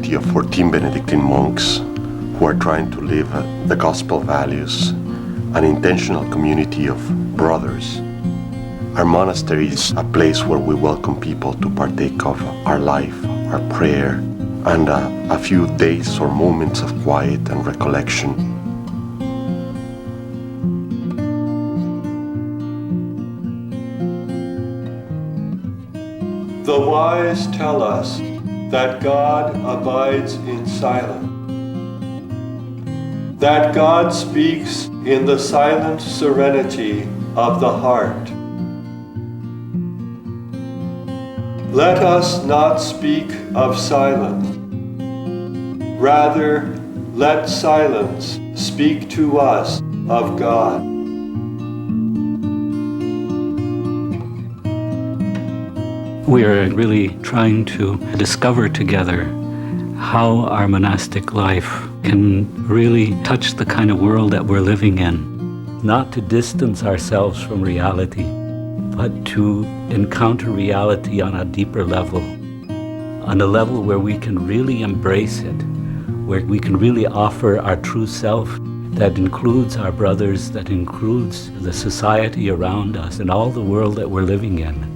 community of 14 Benedictine monks who are trying to live the gospel values, an intentional community of brothers. Our monastery is a place where we welcome people to partake of our life, our prayer, and a few days or moments of quiet and recollection. The wise tell us that God abides in silence, that God speaks in the silent serenity of the heart. Let us not speak of silence. Rather, let silence speak to us of God. We are really trying to discover together how our monastic life can really touch the kind of world that we're living in. Not to distance ourselves from reality, but to encounter reality on a deeper level, on a level where we can really embrace it, where we can really offer our true self that includes our brothers, that includes the society around us and all the world that we're living in.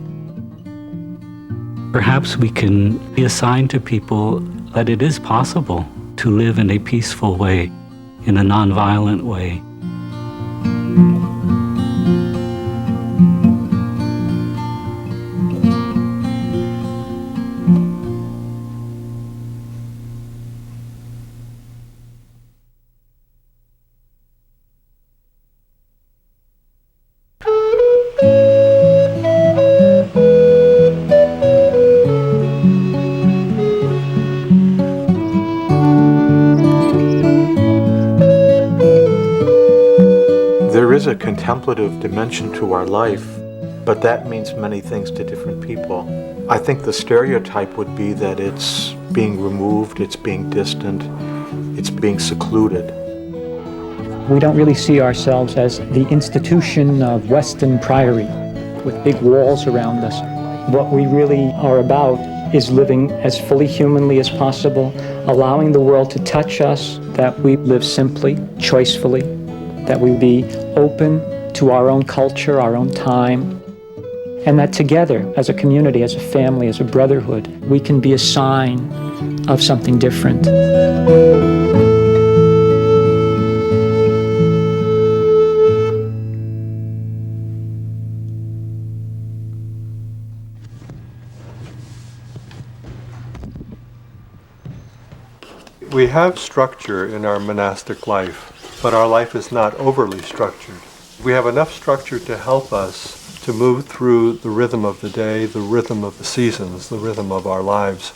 Perhaps we can be a sign to people that it is possible to live in a peaceful way, in a nonviolent way. There is a contemplative dimension to our life, but that means many things to different people. I think the stereotype would be that it's being removed, it's being distant, it's being secluded. We don't really see ourselves as the institution of Weston Priory with big walls around us. What we really are about is living as fully humanly as possible, allowing the world to touch us, that we live simply, choicefully, that we be open to our own culture, our own time, and that together, as a community, as a family, as a brotherhood, we can be a sign of something different. We have structure in our monastic life, but our life is not overly structured. We have enough structure to help us to move through the rhythm of the day, the rhythm of the seasons, the rhythm of our lives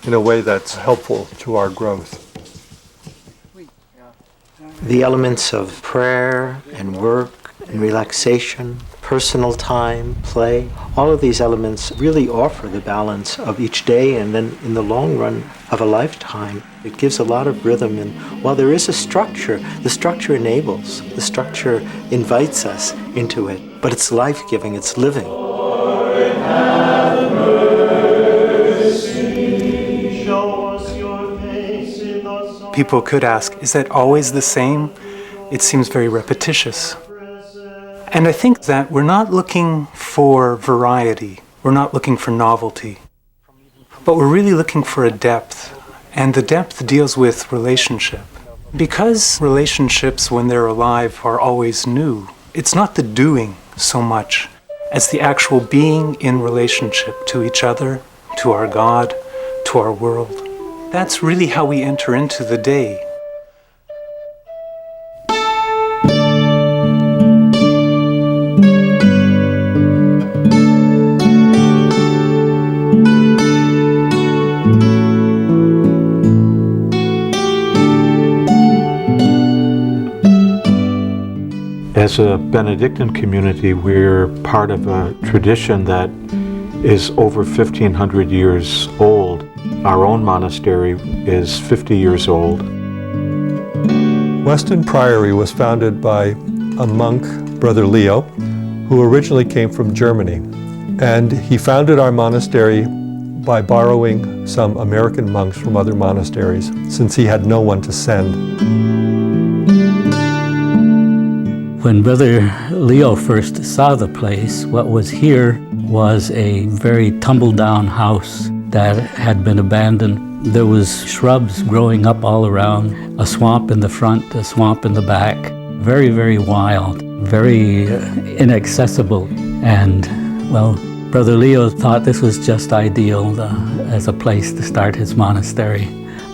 in a way that's helpful to our growth. The elements of prayer and work and relaxation, personal time, play, all of these elements really offer the balance of each day and then in the long run of a lifetime. It gives a lot of rhythm, and while there is a structure, the structure enables, the structure invites us into it, but it's life-giving, it's living. Lord, have mercy. Show us your face in the sun. People could ask, is that always the same? It seems very repetitious. And I think that we're not looking for variety, we're not looking for novelty, but we're really looking for a depth. And the depth deals with relationship. Because relationships, when they're alive, are always new, it's not the doing so much as the actual being in relationship to each other, to our God, to our world. That's really how we enter into the day. As a Benedictine community, we're part of a tradition that is over 1,500 years old. Our own monastery is 50 years old. Weston Priory was founded by a monk, Brother Leo, who originally came from Germany. And he founded our monastery by borrowing some American monks from other monasteries, since he had no one to send. When Brother Leo first saw the place, what was here was a very tumble-down house that had been abandoned. There was shrubs growing up all around, a swamp in the front, a swamp in the back. Very, very wild, very inaccessible. And, well, Brother Leo thought this was just ideal as a place to start his monastery,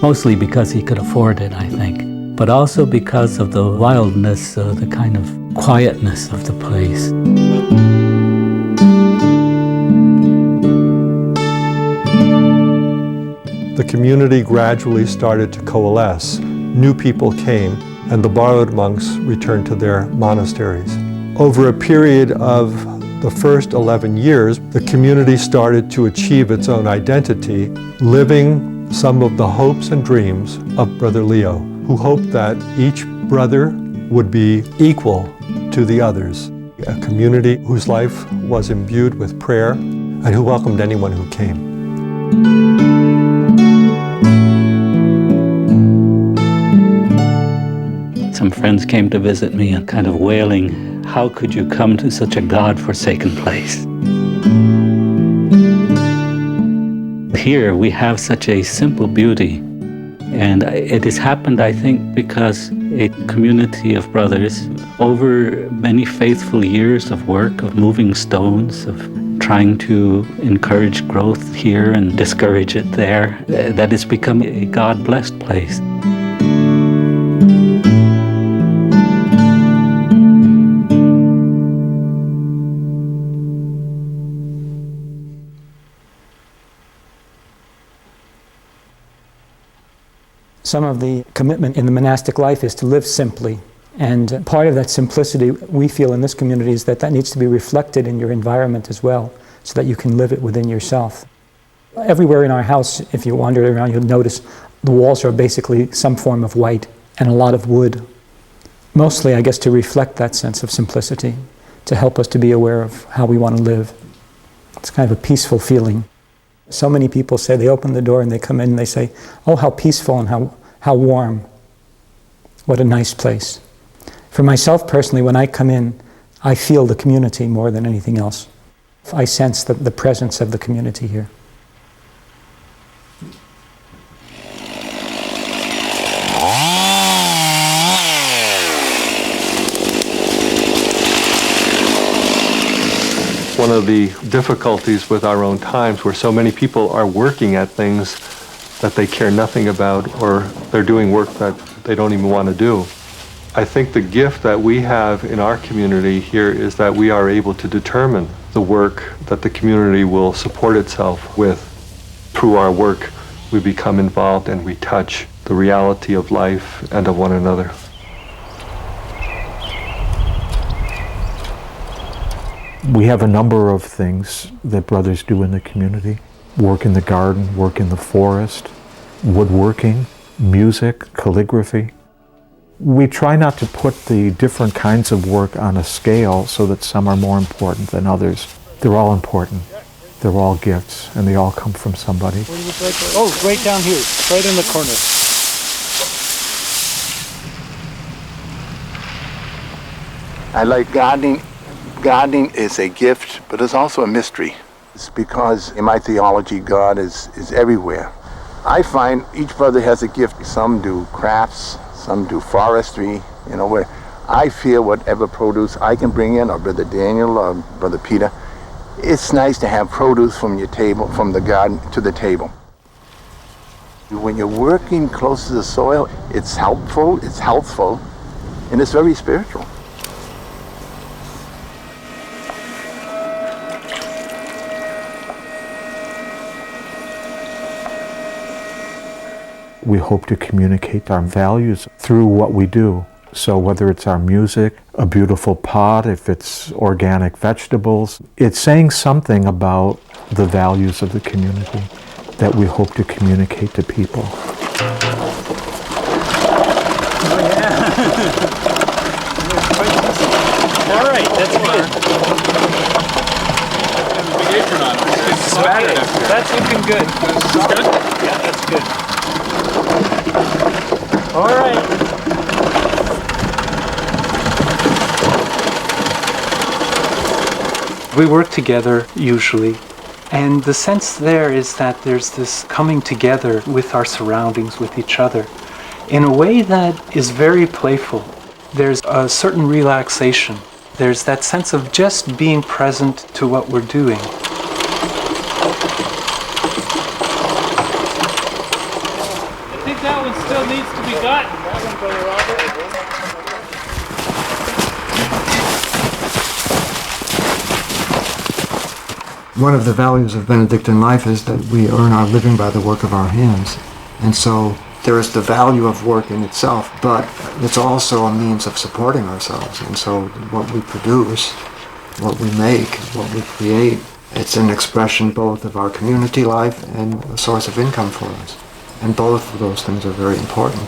mostly because he could afford it, I think, but also because of the wildness, the kind of quietness of the place. The community gradually started to coalesce. New people came, and the borrowed monks returned to their monasteries. Over a period of the first 11 years, the community started to achieve its own identity, living some of the hopes and dreams of Brother Leo, who hoped that each brother would be equal to the others. A community whose life was imbued with prayer and who welcomed anyone who came. Some friends came to visit me and kind of wailing, how could you come to such a God-forsaken place? Here we have such a simple beauty, and it has happened, I think, because a community of brothers, over many faithful years of work, of moving stones, of trying to encourage growth here and discourage it there, that it's become a God-blessed place. Some of the commitment in the monastic life is to live simply. And part of that simplicity we feel in this community is that needs to be reflected in your environment as well, so that you can live it within yourself. Everywhere in our house, if you wander around, you'll notice the walls are basically some form of white and a lot of wood. Mostly, I guess, to reflect that sense of simplicity, to help us to be aware of how we want to live. It's kind of a peaceful feeling. So many people say they open the door and they come in and they say, oh, how peaceful and how warm. What a nice place. For myself personally, when I come in, I feel the community more than anything else. I sense the presence of the community here. One of the difficulties with our own times, where so many people are working at things that they care nothing about, or they're doing work that they don't even want to do. I think the gift that we have in our community here is that we are able to determine the work that the community will support itself with. Through our work, we become involved and we touch the reality of life and of one another. We have a number of things that brothers do in the community. Work in the garden, work in the forest, woodworking, music, calligraphy. We try not to put the different kinds of work on a scale so that some are more important than others. They're all important. They're all gifts, and they all come from somebody. Oh, right down here, right in the corner. I like gardening. Gardening is a gift, but it's also a mystery. It's because in my theology, God is everywhere. I find each brother has a gift. Some do crafts, some do forestry, where I feel whatever produce I can bring in, or Brother Daniel or Brother Peter, it's nice to have produce from your table, from the garden to the table. When you're working close to the soil, it's helpful, it's healthful, and it's very spiritual. We hope to communicate our values through what we do. So whether it's our music, a beautiful pot, if it's organic vegetables, it's saying something about the values of the community that we hope to communicate to people. Oh, yeah. All right, that's good. That's looking good. Yeah, that's good. All right. We work together usually, and the sense there is that there's this coming together with our surroundings, with each other, in a way that is very playful. There's a certain relaxation. There's that sense of just being present to what we're doing. I think that one still needs to be gotten. One of the values of Benedictine life is that we earn our living by the work of our hands. And so there is the value of work in itself, but it's also a means of supporting ourselves. And so what we produce, what we make, what we create, it's an expression both of our community life and a source of income for us. And both of those things are very important.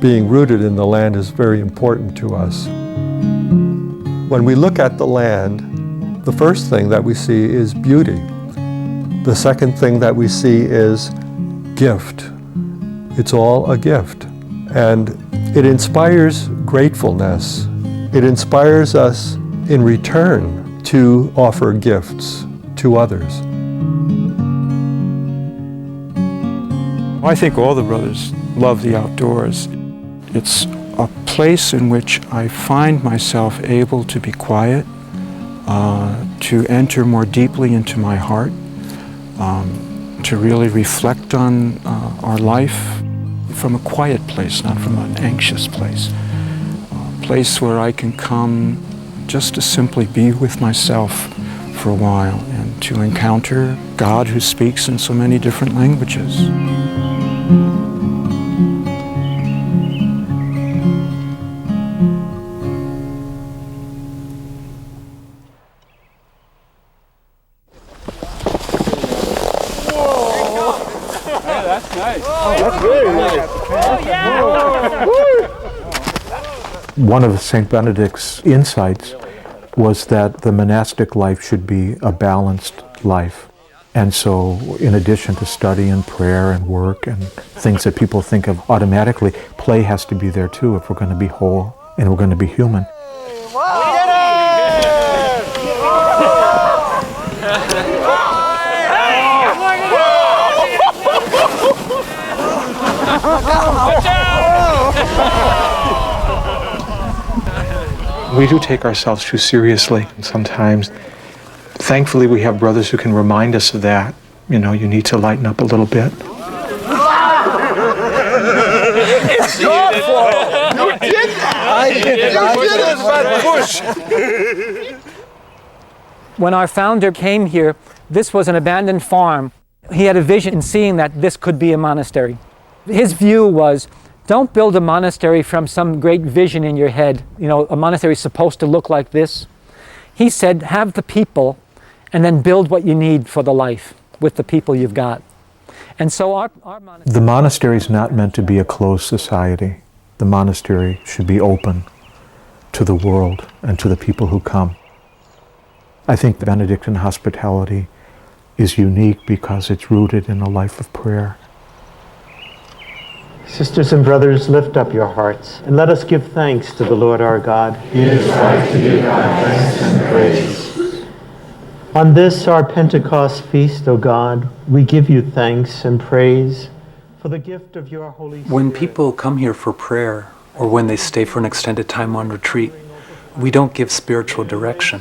Being rooted in the land is very important to us. When we look at the land, the first thing that we see is beauty. The second thing that we see is gift. It's all a gift. And it inspires gratefulness. It inspires us in return to offer gifts to others. I think all the brothers love the outdoors. It's a place in which I find myself able to be quiet, to enter more deeply into my heart, to really reflect on our life from a quiet place, not from an anxious place. A place where I can come just to simply be with myself for a while and to encounter God who speaks in so many different languages. One of St. Benedict's insights was that the monastic life should be a balanced life. And so in addition to study and prayer and work and things that people think of automatically, play has to be there too if we're going to be whole and we're going to be human. We do take ourselves too seriously sometimes. Thankfully, we have brothers who can remind us of that. You know, you need to lighten up a little bit. It's your fault! You did that! I did it! You did it, When our founder came here, this was an abandoned farm. He had a vision in seeing that this could be a monastery. His view was, don't build a monastery from some great vision in your head. You know, a monastery is supposed to look like this. He said, have the people and then build what you need for the life with the people you've got. And so our monastery... The monastery is not meant to be a closed society. The monastery should be open to the world and to the people who come. I think Benedictine hospitality is unique because it's rooted in a life of prayer. Sisters and brothers, lift up your hearts and let us give thanks to the Lord our God. It is right to give God thanks and praise. On this, our Pentecost feast, O God, we give you thanks and praise for the gift of your Holy Spirit. When people come here for prayer or when they stay for an extended time on retreat, we don't give spiritual direction,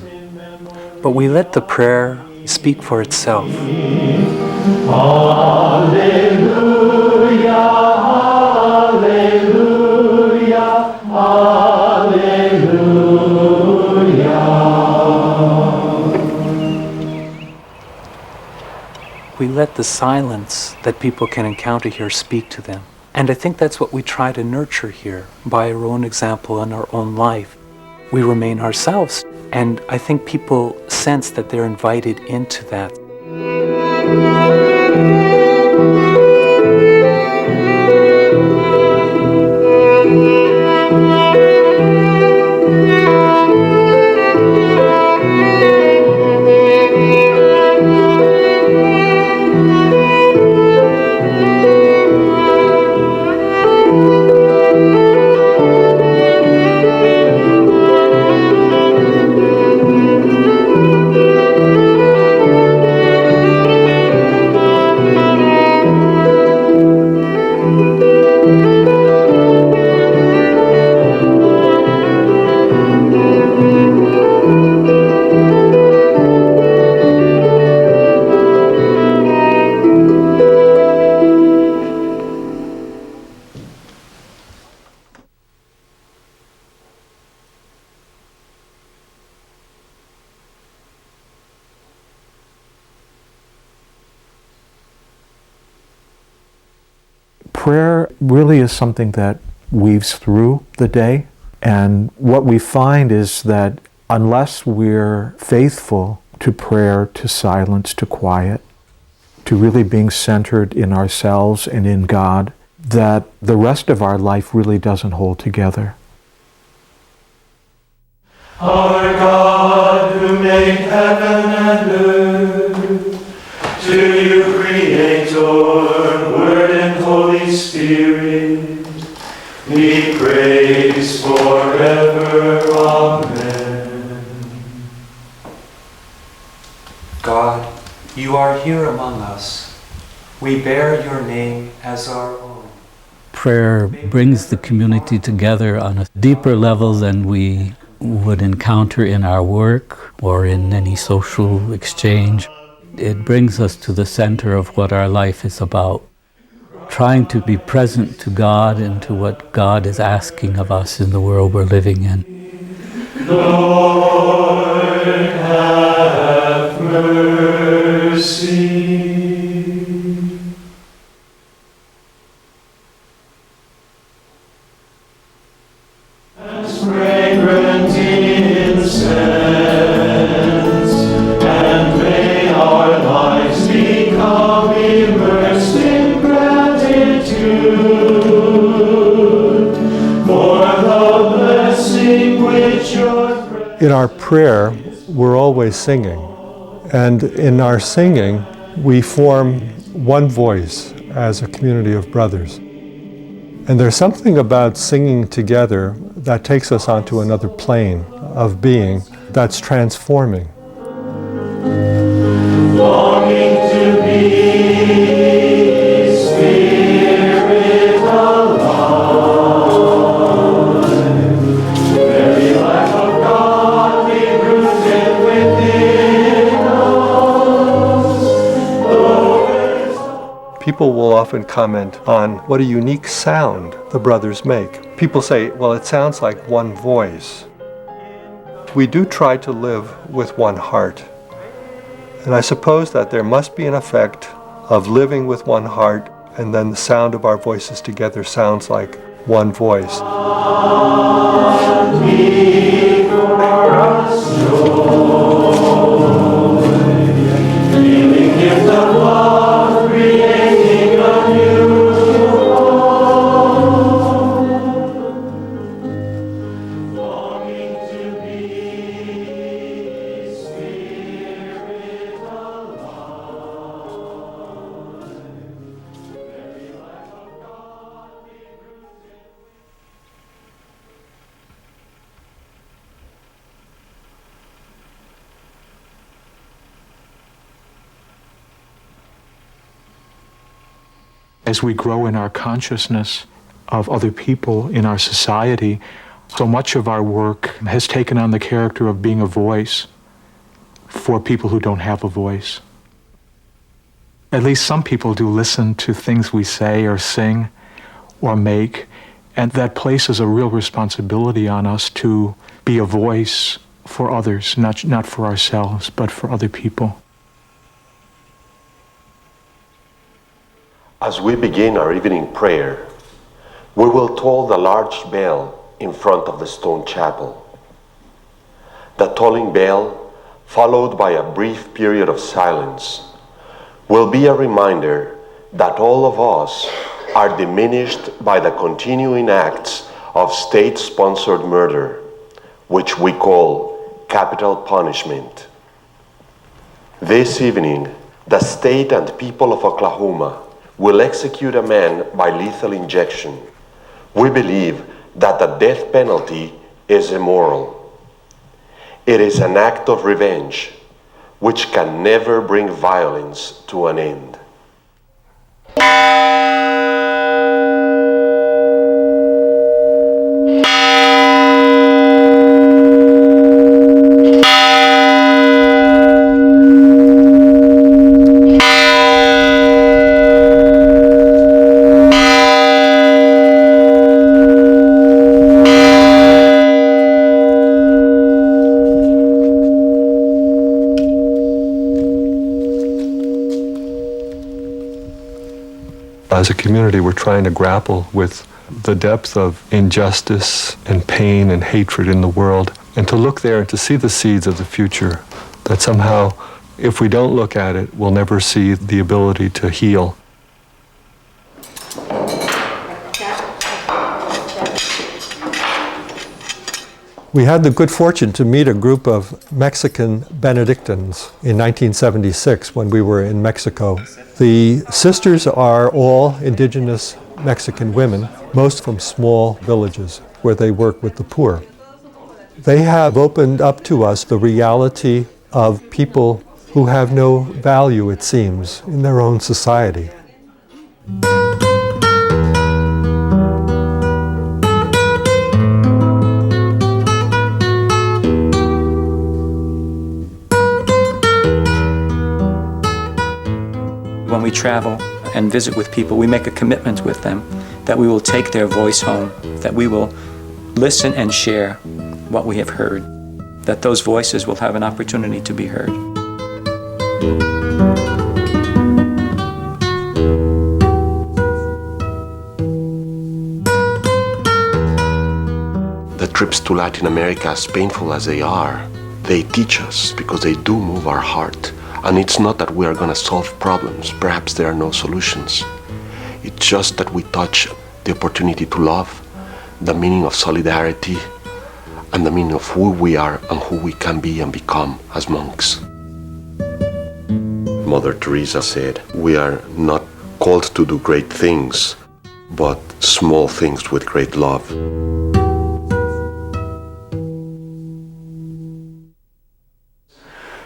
but we let the prayer speak for itself. Alleluia. We let the silence that people can encounter here speak to them. And I think that's what we try to nurture here by our own example in our own life. We remain ourselves, and I think people sense that they're invited into that. Prayer really is something that weaves through the day, and what we find is that unless we're faithful to prayer, to silence, to quiet, to really being centered in ourselves and in God, that the rest of our life really doesn't hold together. Our God, who made heaven and earth, to you, Creator, Word and Holy Spirit, we praise forever. Amen. God, you are here among us. We bear your name as our own. Prayer brings the community together on a deeper level than we would encounter in our work or in any social exchange. It brings us to the center of what our life is about, trying to be present to God and to what God is asking of us in the world we're living in. Lord, have mercy. As fragrant incense, and may our lives become immersed in gratitude for the blessing which your In our prayer, we're always singing. And in our singing, we form one voice as a community of brothers. And there's something about singing together that takes us onto another plane of being that's transforming. longing to be Spirit alive, very life of God be rooted within us. People will often comment on what a unique sound the brothers make. People say, well, it sounds like one voice. We do try to live with one heart. And I suppose that there must be an effect of living with one heart, and then the sound of our voices together sounds like one voice. As we grow in our consciousness of other people in our society, so much of our work has taken on the character of being a voice for people who don't have a voice. at least some people do listen to things we say or sing or make, and that places a real responsibility on us to be a voice for others, not for ourselves, but for other people. As we begin our evening prayer, we will toll the large bell in front of the stone chapel. The tolling bell, followed by a brief period of silence, will be a reminder that all of us are diminished by the continuing acts of state-sponsored murder, which we call capital punishment. This evening, the state and people of Oklahoma will execute a man by lethal injection. We believe that the death penalty is immoral. It is an act of revenge, which can never bring violence to an end. As a community, we're trying to grapple with the depth of injustice and pain and hatred in the world, and to look there and to see the seeds of the future, that somehow, if we don't look at it, we'll never see the ability to heal. We had the good fortune to meet a group of Mexican Benedictines in 1976 when we were in Mexico. The sisters are all indigenous Mexican women, most from small villages where they work with the poor. They have opened up to us the reality of people who have no value, it seems, in their own society. When we travel and visit with people, we make a commitment with them that we will take their voice home, that we will listen and share what we have heard, that those voices will have an opportunity to be heard. The trips to Latin America, as painful as they are, they teach us because they do move our heart. And it's not that we are going to solve problems. Perhaps there are no solutions. It's just that we touch the opportunity to love, the meaning of solidarity, and the meaning of who we are and who we can be and become as monks. Mother Teresa said, we are not called to do great things, but small things with great love.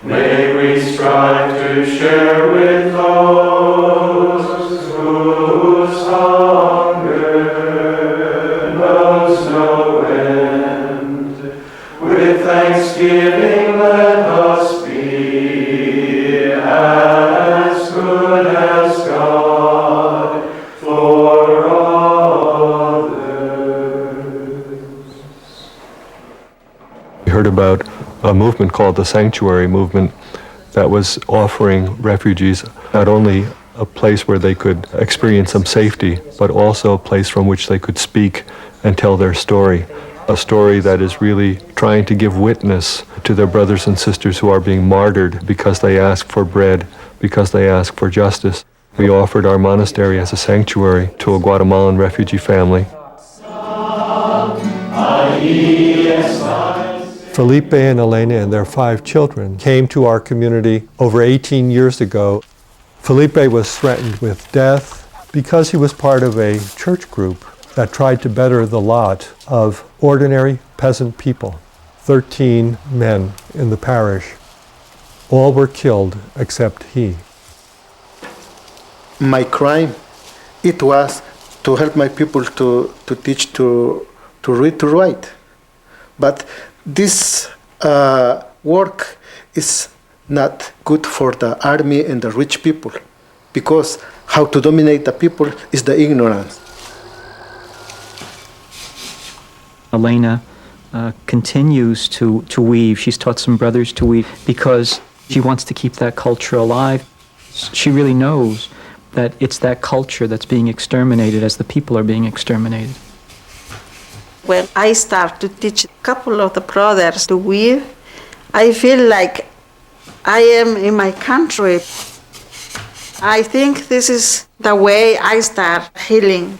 May we strive to share with those whose hunger knows no end. With thanksgiving let us be as good as God for others. We heard about a movement called the Sanctuary Movement that was offering refugees not only a place where they could experience some safety, but also a place from which they could speak and tell their story. A story that is really trying to give witness to their brothers and sisters who are being martyred because they ask for bread, because they ask for justice. We offered our monastery as a sanctuary to a Guatemalan refugee family. Felipe and Elena and their 5 children came to our community over 18 years ago. Felipe was threatened with death because he was part of a church group that tried to better the lot of ordinary peasant people. 13 men in the parish. All were killed except he. My crime, it was to help my people to teach to read, to write. But this work is not good for the army and the rich people. because how to dominate the people is the ignorance. Elena continues to weave. She's taught some brothers to weave because she wants to keep that culture alive. She really knows that it's that culture that's being exterminated as the people are being exterminated. When I start to teach a couple of the brothers to weave, I feel like I am in my country. I think this is the way I start healing.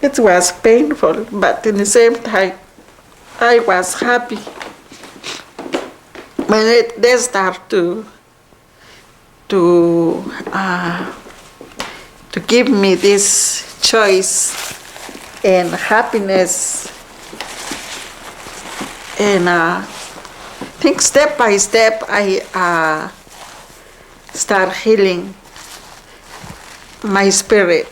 It was painful, but at the same time, I was happy. When they start to give me this choice and happiness, and I think step by step I start healing my spirit.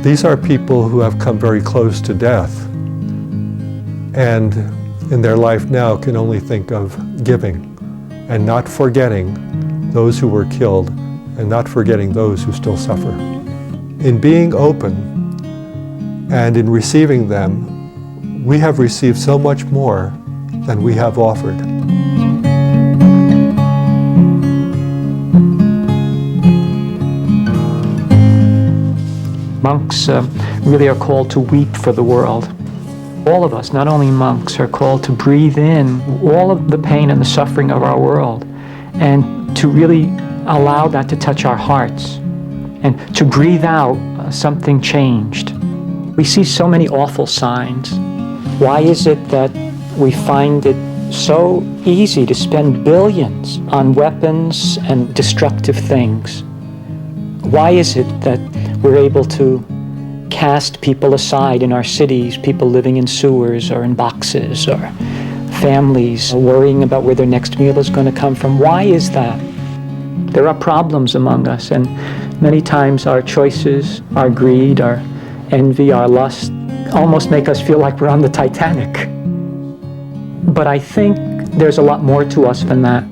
These are people who have come very close to death and in their life now can only think of giving and not forgetting those who were killed and not forgetting those who still suffer. In being open and in receiving them, we have received so much more than we have offered. Monks really are called to weep for the world. All of us, not only monks, are called to breathe in all of the pain and the suffering of our world and to really allow that to touch our hearts and to breathe out something changed. We see so many awful signs. Why is it that we find it so easy to spend billions on weapons and destructive things? Why is it that we're able to cast people aside in our cities, people living in sewers or in boxes, or families worrying about where their next meal is going to come from? Why is that? There are problems among us, and many times our choices, our greed, our envy, our lust almost make us feel like we're on the Titanic. But I think there's a lot more to us than that.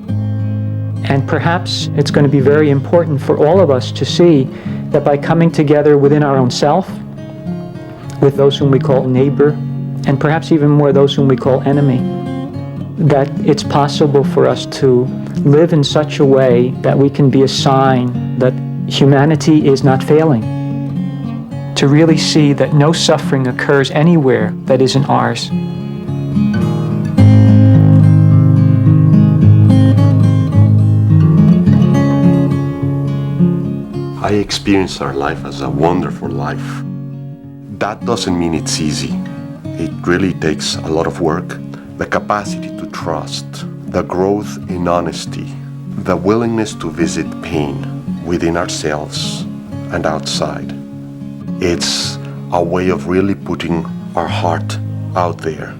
And perhaps it's going to be very important for all of us to see that by coming together within our own self, with those whom we call neighbor, and perhaps even more those whom we call enemy, that it's possible for us to live in such a way that we can be a sign that humanity is not failing. To really see that no suffering occurs anywhere that isn't ours. I experience our life as a wonderful life. That doesn't mean it's easy. It really takes a lot of work, the capacity to trust, the growth in honesty, the willingness to visit pain within ourselves and outside. It's a way of really putting our heart out there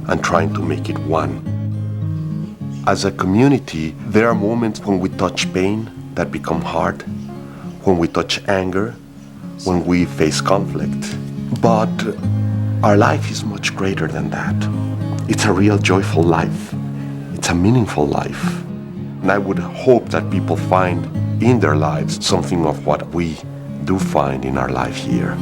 and trying to make it one. As a community, there are moments when we touch pain that become hard, when we touch anger, when we face conflict. But our life is much greater than that. It's a real joyful life. It's a meaningful life. And I would hope that people find in their lives something of what we do find in our life here.